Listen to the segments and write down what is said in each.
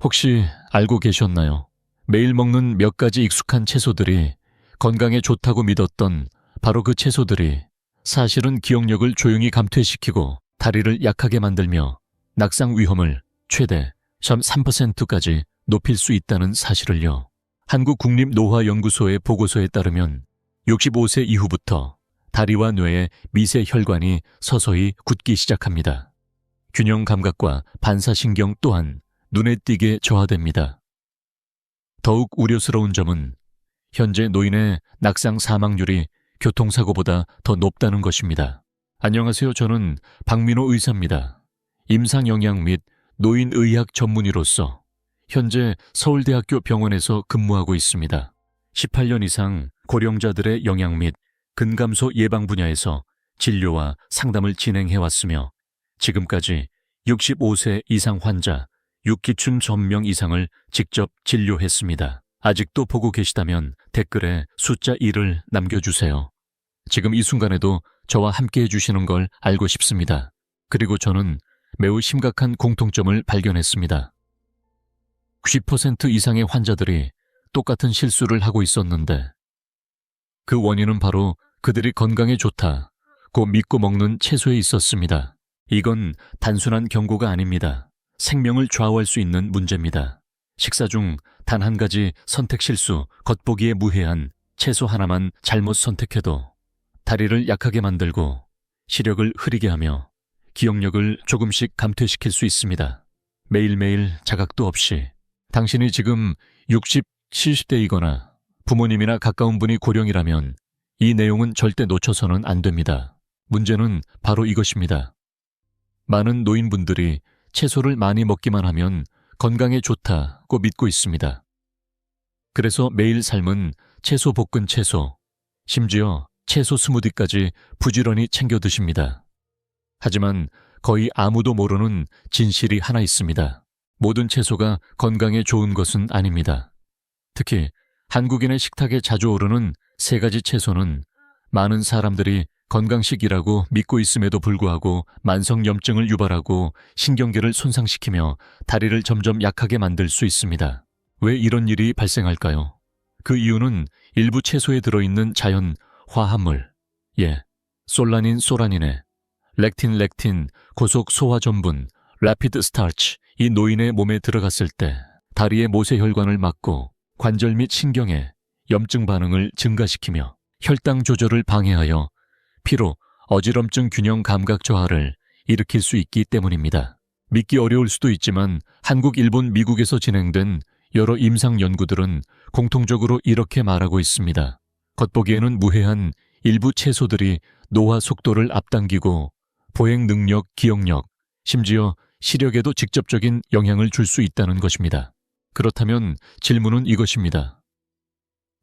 혹시 알고 계셨나요? 매일 먹는 몇 가지 익숙한 채소들이 건강에 좋다고 믿었던 바로 그 채소들이 사실은 기억력을 조용히 감퇴시키고 다리를 약하게 만들며 낙상 위험을 최대 3%까지 높일 수 있다는 사실을요. 한국국립노화연구소의 보고서에 따르면 65세 이후부터 다리와 뇌의 미세 혈관이 서서히 굳기 시작합니다. 균형 감각과 반사신경 또한 눈에 띄게 저하됩니다. 더욱 우려스러운 점은 현재 노인의 낙상 사망률이 교통사고보다 더 높다는 것입니다. 안녕하세요. 저는 박민호 의사입니다. 임상영양 및 노인의학 전문의로서 현재 서울대학교 병원에서 근무하고 있습니다. 18년 이상 고령자들의 영양 및 근감소 예방 분야에서 진료와 상담을 진행해왔으며 지금까지 65세 이상 환자 6기춘 전명 이상을 직접 진료했습니다. 아직도 보고 계시다면 댓글에 숫자 1을 남겨주세요. 지금 이 순간에도 저와 함께 해주시는 걸 알고 싶습니다. 그리고 저는 매우 심각한 공통점을 발견했습니다. 90% 이상의 환자들이 똑같은 실수를 하고 있었는데 그 원인은 바로 그들이 건강에 좋다고 믿고 먹는 채소에 있었습니다. 이건 단순한 경고가 아닙니다. 생명을 좌우할 수 있는 문제입니다. 식사 중 단 한 가지 선택 실수, 겉보기에 무해한 채소 하나만 잘못 선택해도 다리를 약하게 만들고 시력을 흐리게 하며 기억력을 조금씩 감퇴시킬 수 있습니다. 매일매일 자각도 없이 당신이 지금 60, 70대이거나 부모님이나 가까운 분이 고령이라면 이 내용은 절대 놓쳐서는 안 됩니다. 문제는 바로 이것입니다. 많은 노인분들이 채소를 많이 먹기만 하면 건강에 좋다고 믿고 있습니다. 그래서 매일 삶은 채소 볶은 채소, 심지어 채소 스무디까지 부지런히 챙겨 드십니다. 하지만 거의 아무도 모르는 진실이 하나 있습니다. 모든 채소가 건강에 좋은 것은 아닙니다. 특히 한국인의 식탁에 자주 오르는 세 가지 채소는 많은 사람들이 건강식이라고 믿고 있음에도 불구하고 만성염증을 유발하고 신경계를 손상시키며 다리를 점점 약하게 만들 수 있습니다. 왜 이런 일이 발생할까요? 그 이유는 일부 채소에 들어있는 자연 화합물, 솔라닌, 소라닌에 렉틴, 고속 소화전분, 라피드 스타치, 이 노인의 몸에 들어갔을 때 다리의 모세혈관을 막고 관절 및 신경에 염증 반응을 증가시키며 혈당 조절을 방해하여 피로, 어지럼증 균형 감각 저하를 일으킬 수 있기 때문입니다. 믿기 어려울 수도 있지만 한국, 일본, 미국에서 진행된 여러 임상 연구들은 공통적으로 이렇게 말하고 있습니다. 겉보기에는 무해한 일부 채소들이 노화 속도를 앞당기고 보행 능력, 기억력, 심지어 시력에도 직접적인 영향을 줄 수 있다는 것입니다. 그렇다면 질문은 이것입니다.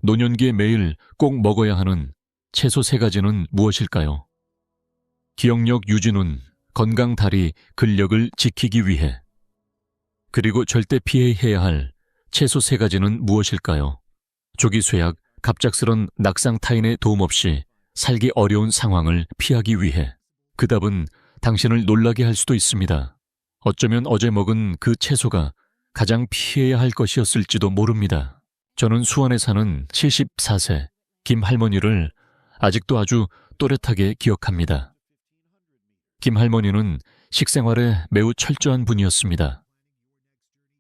노년기에 매일 꼭 먹어야 하는 채소 3가지는 무엇일까요? 기억력 유지는 건강 다리, 근력을 지키기 위해. 그리고 절대 피해야 할 채소 3가지는 무엇일까요? 조기 쇠약, 갑작스런 낙상 타인의 도움 없이 살기 어려운 상황을 피하기 위해. 그 답은 당신을 놀라게 할 수도 있습니다. 어쩌면 어제 먹은 그 채소가 가장 피해야 할 것이었을지도 모릅니다. 저는 수원에 사는 74세 김 할머니를 아직도 아주 또렷하게 기억합니다. 김 할머니는 식생활에 매우 철저한 분이었습니다.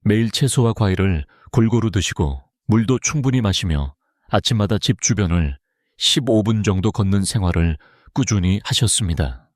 매일 채소와 과일을 골고루 드시고 물도 충분히 마시며 아침마다 집 주변을 15분 정도 걷는 생활을 꾸준히 하셨습니다.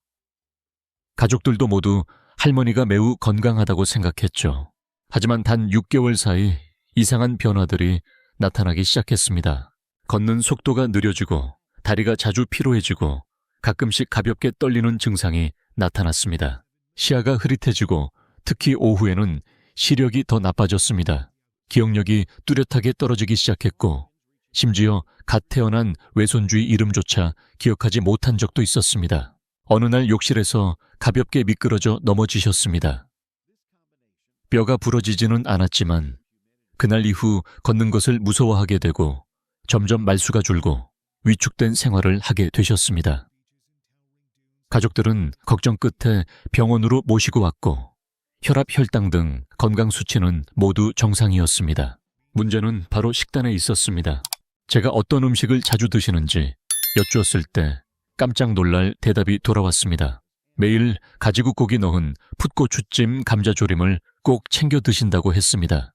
가족들도 모두 할머니가 매우 건강하다고 생각했죠. 하지만 단 6개월 사이 이상한 변화들이 나타나기 시작했습니다. 걷는 속도가 느려지고 다리가 자주 피로해지고 가끔씩 가볍게 떨리는 증상이 나타났습니다. 시야가 흐릿해지고 특히 오후에는 시력이 더 나빠졌습니다. 기억력이 뚜렷하게 떨어지기 시작했고 심지어 갓 태어난 외손주의 이름조차 기억하지 못한 적도 있었습니다. 어느 날 욕실에서 가볍게 미끄러져 넘어지셨습니다. 뼈가 부러지지는 않았지만 그날 이후 걷는 것을 무서워하게 되고 점점 말수가 줄고 위축된 생활을 하게 되셨습니다. 가족들은 걱정 끝에 병원으로 모시고 왔고 혈압, 혈당 등 건강 수치는 모두 정상이었습니다. 문제는 바로 식단에 있었습니다. 제가 어떤 음식을 자주 드시는지 여쭈었을 때 깜짝 놀랄 대답이 돌아왔습니다. 매일 가지국고기 넣은 풋고추찜 감자조림을 꼭 챙겨 드신다고 했습니다.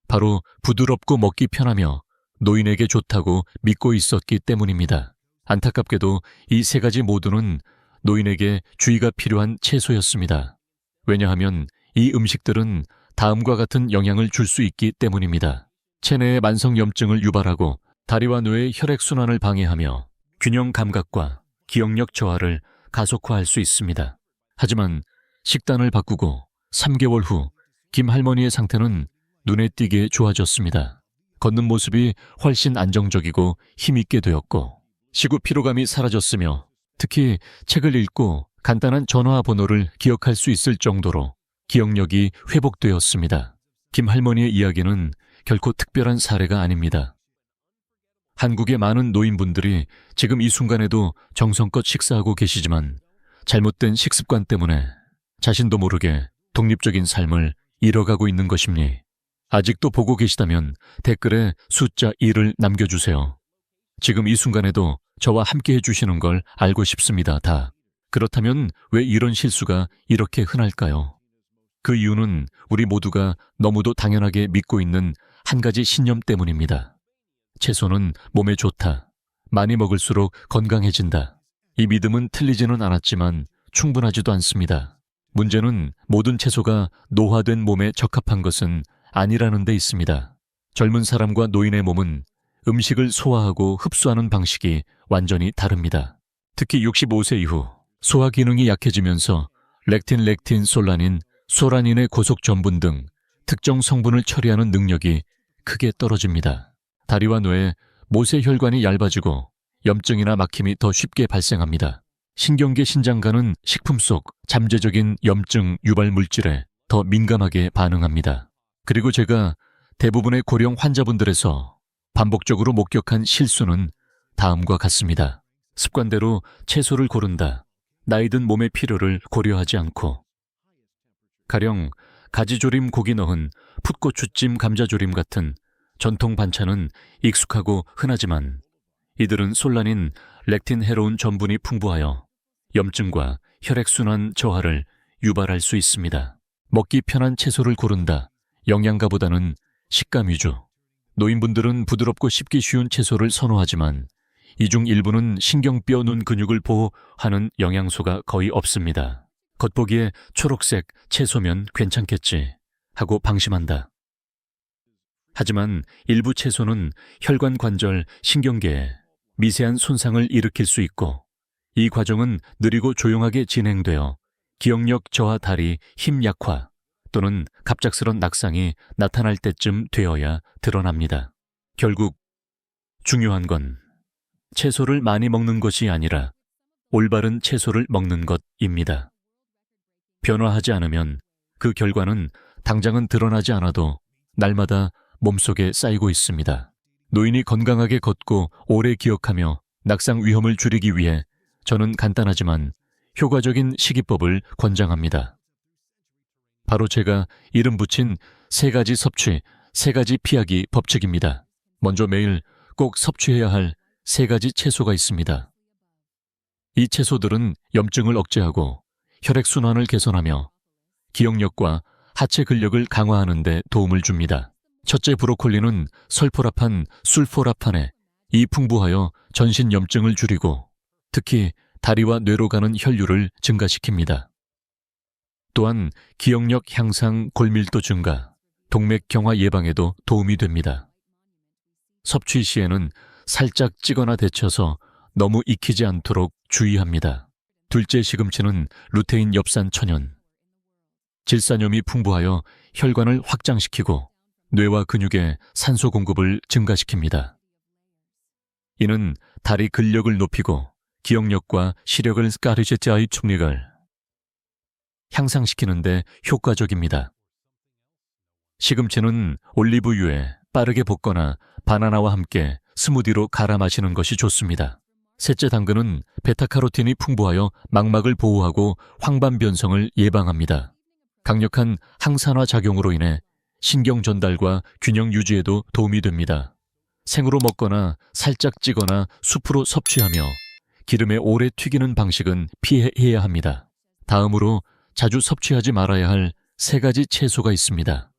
바로 부드럽고 먹기 편하며 노인에게 좋다고 믿고 있었기 때문입니다. 안타깝게도 이 세 가지 모두는 노인에게 주의가 필요한 채소였습니다. 왜냐하면 이 음식들은 다음과 같은 영향을 줄 수 있기 때문입니다. 체내의 만성염증을 유발하고 다리와 뇌의 혈액순환을 방해하며 균형 감각과 기억력 저하를 가속화할 수 있습니다. 하지만 식단을 바꾸고 3개월 후 김 할머니의 상태는 눈에 띄게 좋아졌습니다. 걷는 모습이 훨씬 안정적이고 힘있게 되었고 시구 피로감이 사라졌으며 특히 책을 읽고 간단한 전화번호를 기억할 수 있을 정도로 기억력이 회복되었습니다. 김 할머니의 이야기는 결코 특별한 사례가 아닙니다. 한국의 많은 노인분들이 지금 이 순간에도 정성껏 식사하고 계시지만 잘못된 식습관 때문에 자신도 모르게 독립적인 삶을 잃어가고 있는 것입니. 아직도 보고 계시다면 댓글에 숫자 1을 남겨주세요. 지금 이 순간에도 저와 함께 해주시는 걸 알고 싶습니다. 다. 그렇다면 왜 이런 실수가 이렇게 흔할까요? 그 이유는 우리 모두가 너무도 당연하게 믿고 있는 한 가지 신념 때문입니다. 채소는 몸에 좋다. 많이 먹을수록 건강해진다. 이 믿음은 틀리지는 않았지만 충분하지도 않습니다. 문제는 모든 채소가 노화된 몸에 적합한 것은 아니라는 데 있습니다. 젊은 사람과 노인의 몸은 음식을 소화하고 흡수하는 방식이 완전히 다릅니다. 특히 65세 이후 소화 기능이 약해지면서 렉틴, 솔라닌, 소라닌의 고속 전분 등 특정 성분을 처리하는 능력이 크게 떨어집니다. 다리와 뇌, 모세혈관이 얇아지고 염증이나 막힘이 더 쉽게 발생합니다. 신경계 신장과는 식품 속 잠재적인 염증 유발 물질에 더 민감하게 반응합니다. 그리고 제가 대부분의 고령 환자분들에서 반복적으로 목격한 실수는 다음과 같습니다. 습관대로 채소를 고른다. 나이 든 몸의 필요를 고려하지 않고 가령 가지조림 고기 넣은 풋고추찜 감자조림 같은 전통 반찬은 익숙하고 흔하지만 이들은 솔라닌, 렉틴 해로운 전분이 풍부하여 염증과 혈액순환 저하를 유발할 수 있습니다. 먹기 편한 채소를 고른다. 영양가보다는 식감 위주. 노인분들은 부드럽고 씹기 쉬운 채소를 선호하지만 이 중 일부는 신경뼈, 눈 근육을 보호하는 영양소가 거의 없습니다. 겉보기에 초록색 채소면 괜찮겠지 하고 방심한다. 하지만 일부 채소는 혈관 관절, 신경계에 미세한 손상을 일으킬 수 있고 이 과정은 느리고 조용하게 진행되어 기억력 저하, 다리, 힘 약화 또는 갑작스런 낙상이 나타날 때쯤 되어야 드러납니다. 결국 중요한 건 채소를 많이 먹는 것이 아니라 올바른 채소를 먹는 것입니다. 변화하지 않으면 그 결과는 당장은 드러나지 않아도 날마다 몸속에 쌓이고 있습니다. 노인이 건강하게 걷고 오래 기억하며 낙상 위험을 줄이기 위해 저는 간단하지만 효과적인 식이법을 권장합니다. 바로 제가 이름 붙인 3가지 섭취, 3가지 피하기 법칙입니다. 먼저 매일 꼭 섭취해야 할 3가지 채소가 있습니다. 이 채소들은 염증을 억제하고 혈액순환을 개선하며 기억력과 하체 근력을 강화하는 데 도움을 줍니다. 첫째, 브로콜리는 설포라판, 술포라판에 이 풍부하여 전신 염증을 줄이고 특히 다리와 뇌로 가는 혈류를 증가시킵니다. 또한 기억력 향상, 골밀도 증가, 동맥 경화 예방에도 도움이 됩니다. 섭취 시에는 살짝 찌거나 데쳐서 너무 익히지 않도록 주의합니다. 둘째, 시금치는 루테인 엽산 천연. 질산염이 풍부하여 혈관을 확장시키고 뇌와 근육에 산소 공급을 증가시킵니다. 이는 다리 근력을 높이고 기억력과 시력을 까르제트아의 충력을 향상시키는 데 효과적입니다. 시금치는 올리브유에 빠르게 볶거나 바나나와 함께 스무디로 갈아 마시는 것이 좋습니다. 셋째, 당근은 베타카로틴이 풍부하여 망막을 보호하고 황반 변성을 예방합니다. 강력한 항산화 작용으로 인해 신경 전달과 균형 유지에도 도움이 됩니다. 생으로 먹거나 살짝 찌거나 수프로 섭취하며 기름에 오래 튀기는 방식은 피해야 합니다. 다음으로 자주 섭취하지 말아야 할 3가지 채소가 있습니다.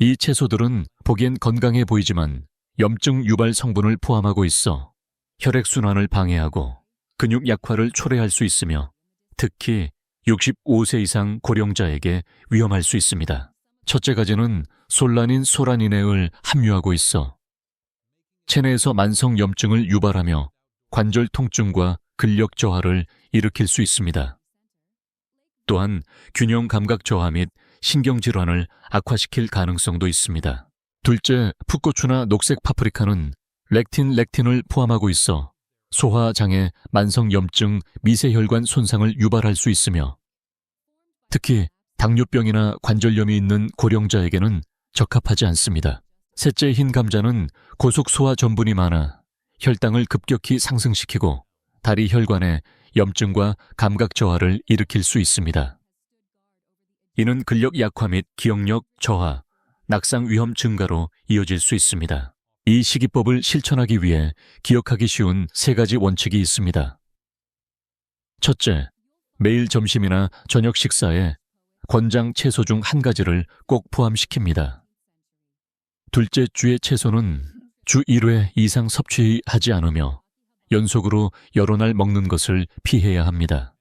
이 채소들은 보기엔 건강해 보이지만 염증 유발 성분을 포함하고 있어 혈액순환을 방해하고 근육 약화를 초래할 수 있으며 특히 65세 이상 고령자에게 위험할 수 있습니다. 첫째 가지는 솔라닌 소라닌을 함유하고 있어 체내에서 만성 염증을 유발하며 관절 통증과 근력 저하를 일으킬 수 있습니다. 또한 균형 감각 저하 및 신경질환을 악화시킬 가능성도 있습니다. 둘째, 풋고추나 녹색 파프리카는 렉틴을 포함하고 있어 소화장애, 만성 염증, 미세혈관 손상을 유발할 수 있으며 특히 당뇨병이나 관절염이 있는 고령자에게는 적합하지 않습니다. 셋째, 흰 감자는 고속소화 전분이 많아 혈당을 급격히 상승시키고 다리 혈관에 염증과 감각 저하를 일으킬 수 있습니다. 이는 근력 약화 및 기억력 저하, 낙상 위험 증가로 이어질 수 있습니다. 이 식이법을 실천하기 위해 기억하기 쉬운 3가지 원칙이 있습니다. 첫째, 매일 점심이나 저녁 식사에 권장 채소 중 1가지를 꼭 포함시킵니다. 둘째, 주의 채소는 주 1회 이상 섭취하지 않으며 연속으로 여러 날 먹는 것을 피해야 합니다.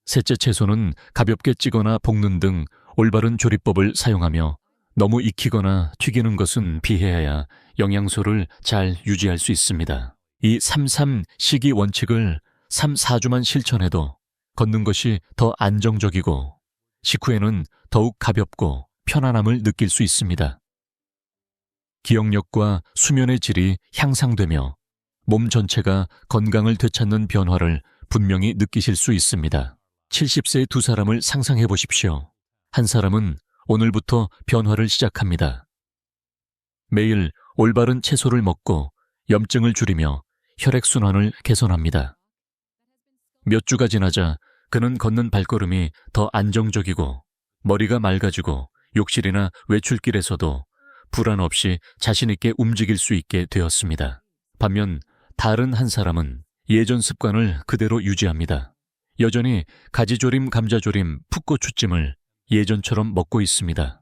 셋째, 채소는 가볍게 찌거나 볶는 등 올바른 조리법을 사용하며 너무 익히거나 튀기는 것은 피해야 영양소를 잘 유지할 수 있습니다. 이 3-3 식이 원칙을 3-4주만 실천해도 걷는 것이 더 안정적이고 식후에는 더욱 가볍고 편안함을 느낄 수 있습니다. 기억력과 수면의 질이 향상되며 몸 전체가 건강을 되찾는 변화를 분명히 느끼실 수 있습니다. 70세의 2사람을 상상해 보십시오. 한 사람은 오늘부터 변화를 시작합니다. 매일 올바른 채소를 먹고 염증을 줄이며 혈액순환을 개선합니다. 몇 주가 지나자 그는 걷는 발걸음이 더 안정적이고 머리가 맑아지고 욕실이나 외출길에서도 불안 없이 자신 있게 움직일 수 있게 되었습니다. 반면 다른 한 사람은 예전 습관을 그대로 유지합니다. 여전히 가지조림, 감자조림, 풋고추찜을 예전처럼 먹고 있습니다.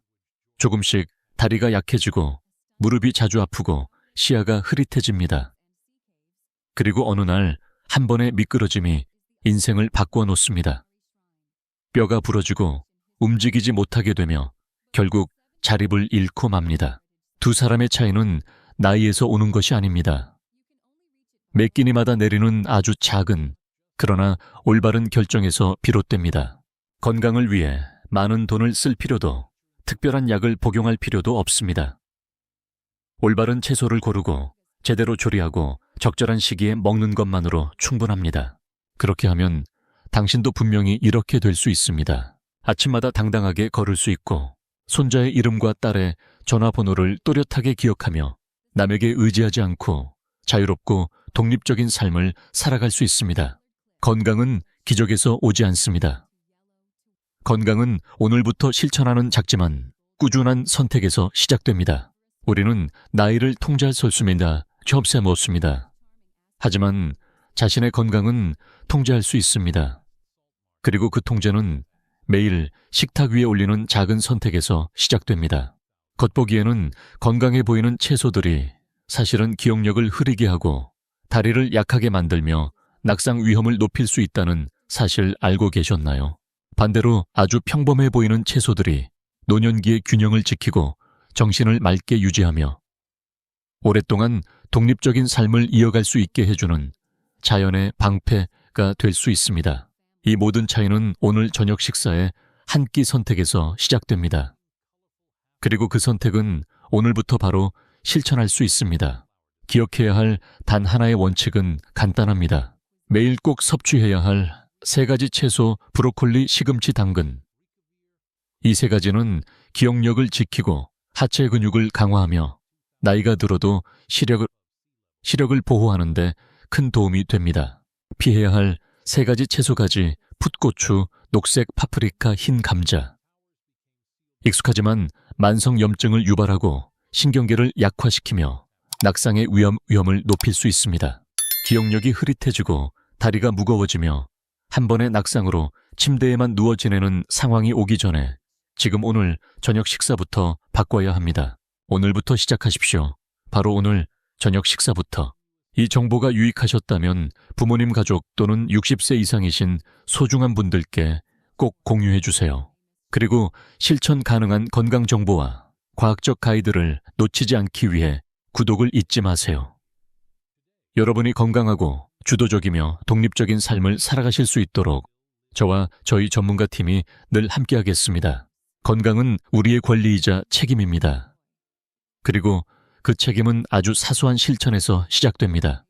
조금씩 다리가 약해지고 무릎이 자주 아프고 시야가 흐릿해집니다. 그리고 어느 날 한 번의 미끄러짐이 인생을 바꾸어 놓습니다. 뼈가 부러지고 움직이지 못하게 되며 결국 자립을 잃고 맙니다. 2사람의 차이는 나이에서 오는 것이 아닙니다. 매 끼니마다 내리는 아주 작은 그러나 올바른 결정에서 비롯됩니다. 건강을 위해 많은 돈을 쓸 필요도 특별한 약을 복용할 필요도 없습니다. 올바른 채소를 고르고 제대로 조리하고 적절한 시기에 먹는 것만으로 충분합니다. 그렇게 하면 당신도 분명히 이렇게 될 수 있습니다. 아침마다 당당하게 걸을 수 있고 손자의 이름과 딸의 전화번호를 또렷하게 기억하며 남에게 의지하지 않고 자유롭고 독립적인 삶을 살아갈 수 있습니다. 건강은 기적에서 오지 않습니다. 건강은 오늘부터 실천하는 작지만 꾸준한 선택에서 시작됩니다. 우리는 나이를 통제할 수 없습니다. 접세 못습니다. 하지만 자신의 건강은 통제할 수 있습니다. 그리고 그 통제는 매일 식탁 위에 올리는 작은 선택에서 시작됩니다. 겉보기에는 건강해 보이는 채소들이 사실은 기억력을 흐리게 하고 다리를 약하게 만들며 낙상 위험을 높일 수 있다는 사실 알고 계셨나요? 반대로 아주 평범해 보이는 채소들이 노년기의 균형을 지키고 정신을 맑게 유지하며 오랫동안 독립적인 삶을 이어갈 수 있게 해주는 자연의 방패가 될 수 있습니다. 이 모든 차이는 오늘 저녁 식사의 한 끼 선택에서 시작됩니다. 그리고 그 선택은 오늘부터 바로 실천할 수 있습니다. 기억해야 할 단 하나의 원칙은 간단합니다. 매일 꼭 섭취해야 할 3가지 채소, 브로콜리, 시금치, 당근. 이 3가지는 기억력을 지키고 하체 근육을 강화하며 나이가 들어도 시력을 보호하는 데 큰 도움이 됩니다. 피해야 할 3가지 채소가지, 풋고추, 녹색 파프리카, 흰 감자. 익숙하지만 만성염증을 유발하고 신경계를 약화시키며 낙상의 위험을 높일 수 있습니다. 기억력이 흐릿해지고 다리가 무거워지며 한 번의 낙상으로 침대에만 누워 지내는 상황이 오기 전에 지금 오늘 저녁 식사부터 바꿔야 합니다. 오늘부터 시작하십시오. 바로 오늘 저녁 식사부터. 이 정보가 유익하셨다면 부모님 가족 또는 60세 이상이신 소중한 분들께 꼭 공유해 주세요. 그리고 실천 가능한 건강 정보와 과학적 가이드를 놓치지 않기 위해 구독을 잊지 마세요. 여러분이 건강하고 주도적이며 독립적인 삶을 살아가실 수 있도록 저와 저희 전문가 팀이 늘 함께하겠습니다. 건강은 우리의 권리이자 책임입니다. 그리고 그 책임은 아주 사소한 실천에서 시작됩니다.